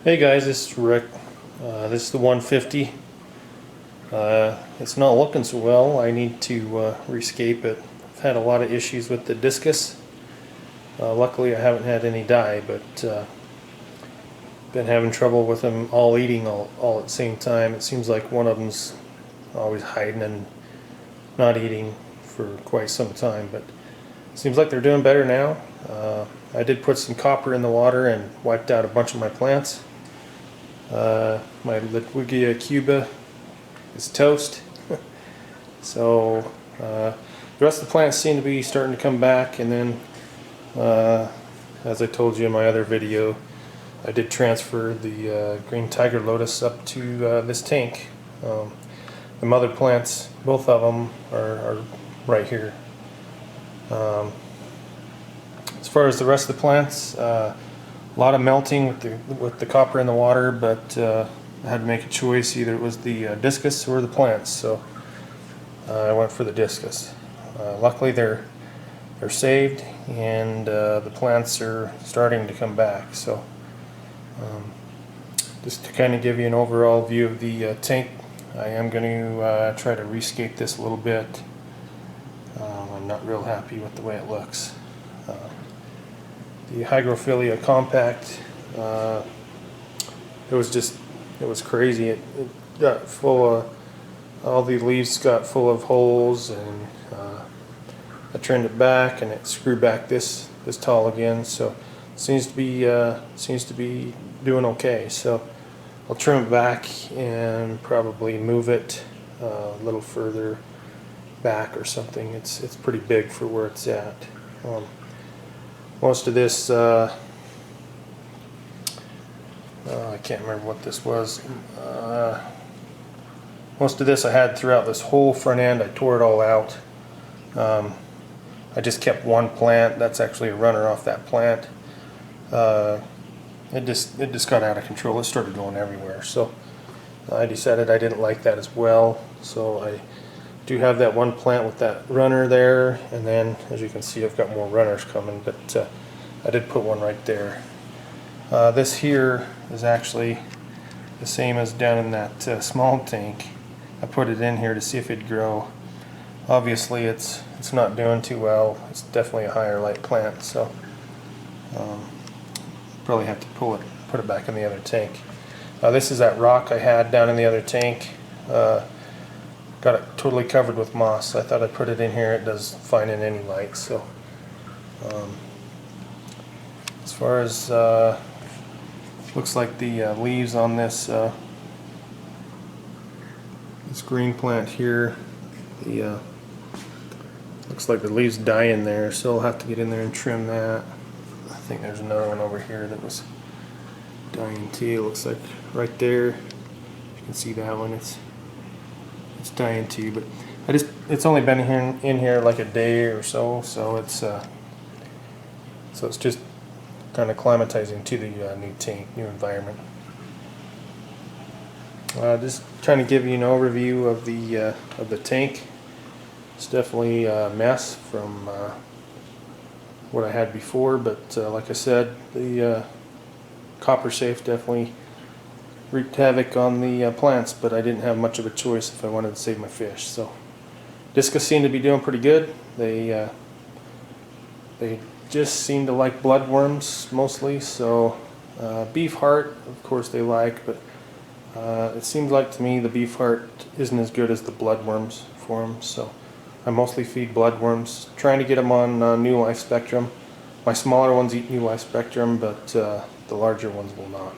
Hey guys, this is Rick. This is the 150. It's not looking so well. I need to rescape it. I've had a lot of issues with the discus. Luckily I haven't had any die, but been having trouble with them all eating all at the same time. It seems like one of them's always hiding and not eating for quite some time, but it seems like they're doing better now. I did put some copper in the water and wiped out a bunch of my plants. My Litwigia cuba is toast. So the rest of the plants seem to be starting to come back, and then as I told you in my other video, I did transfer the green tiger lotus up to this tank. The mother plants, both of them are right here. As far as the rest of the plants, a lot of melting with the copper in the water, but I had to make a choice. Either it was the discus or the plants, so I went for the discus. Luckily they're saved, and the plants are starting to come back. So just to kind of give you an overall view of the tank, I am going to try to rescape this a little bit. I'm not real happy with the way it looks. The Hygrophila compact, it was crazy. It got full of, all the leaves got full of holes, and I trimmed it back and it screwed back this tall again. So it seems to be doing okay. So I'll trim it back and probably move it a little further back or something. It's pretty big for where it's at. Most of this, I can't remember what this was. Most of this I had throughout this whole front end. I tore it all out. I just kept one plant. That's actually a runner off that plant. It just got out of control. It started going everywhere. So I decided I didn't like that as well. So I do have that one plant with that runner there, and then as you can see I've got more runners coming, but I did put one right there. This here is actually the same as down in that small tank. I put it in here to see if it'd grow. Obviously it's not doing too well. It's definitely a higher light plant, so probably have to put it back in the other tank. This is that rock I had down in the other tank. Got it totally covered with moss. I thought I'd put it in here. It does fine in any light. So as far as looks like the leaves on this green plant here, looks like the leaves die in there, so I'll have to get in there and trim that. I think there's another one over here that was dying too. It looks like right there. You can see that one. It's dying too, but it's only been in here like a day or so, so it's just kind of acclimatizing to the new tank, new environment. Just trying to give you an overview of the tank. It's definitely a mess from what I had before, but like I said, the copper safe definitely wreaked havoc on the plants, but I didn't have much of a choice if I wanted to save my fish. So discus seem to be doing pretty good. They just seem to like bloodworms mostly. So beef heart, of course, they like, but it seems like to me the beef heart isn't as good as the bloodworms for them. So I mostly feed bloodworms, trying to get them on New Life Spectrum. My smaller ones eat New Life Spectrum, but the larger ones will not.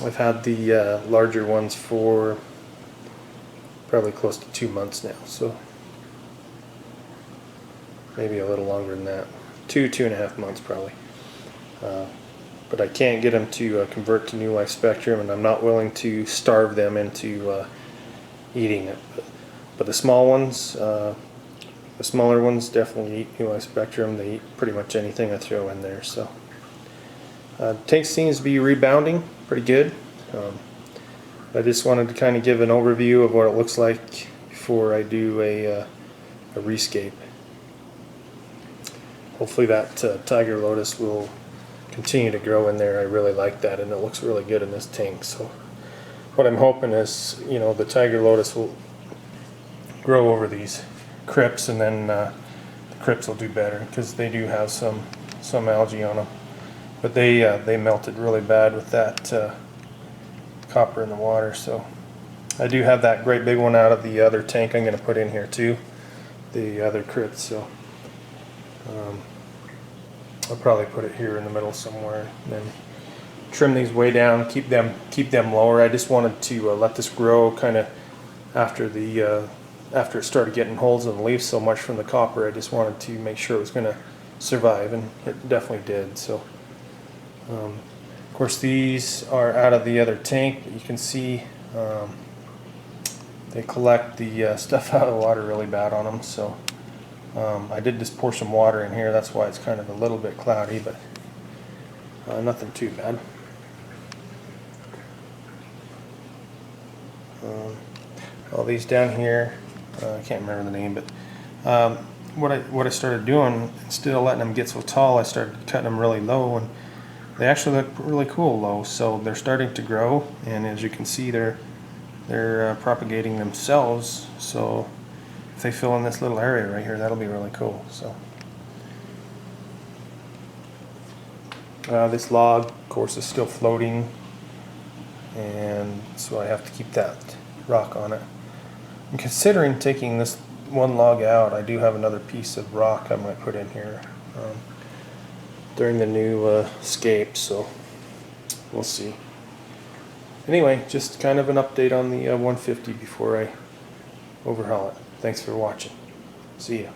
I've had the larger ones for probably close to 2 months now, so maybe a little longer than that. 2.5 months probably. But I can't get them to convert to New Life Spectrum, and I'm not willing to starve them into eating it. But the small ones, the smaller ones definitely eat New Life Spectrum. They eat pretty much anything I throw in there. So tank seems to be rebounding pretty good. I just wanted to kind of give an overview of what it looks like before I do a rescape. Hopefully that tiger lotus will continue to grow in there. I really like that, and it looks really good in this tank. So what I'm hoping is, you know, the tiger lotus will grow over these crypts, and then the crypts will do better because they do have some algae on them. But they melted really bad with that copper in the water. So I do have that great big one out of the other tank I'm going to put in here too, the other crypt. So I'll probably put it here in the middle somewhere, and then trim these way down, keep them lower. I just wanted to let this grow kind of after it started getting holes in the leaves so much from the copper. I just wanted to make sure it was going to survive, and it definitely did. So of course these are out of the other tank, but you can see they collect the stuff out of the water really bad on them. So I did just pour some water in here. That's why it's kind of a little bit cloudy, but nothing too bad. All these down here, I can't remember the name, but what I started doing, instead of letting them get so tall, I started cutting them really low, and they actually look really cool low. So they're starting to grow, and as you can see, they're propagating themselves. So if they fill in this little area right here, that'll be really cool. So this log, of course, is still floating, and so I have to keep that rock on it. I'm considering taking this one log out. I do have another piece of rock I might put in here during the new escape, so we'll see. Anyway, just kind of an update on the 150 before I overhaul it. Thanks for watching. See ya.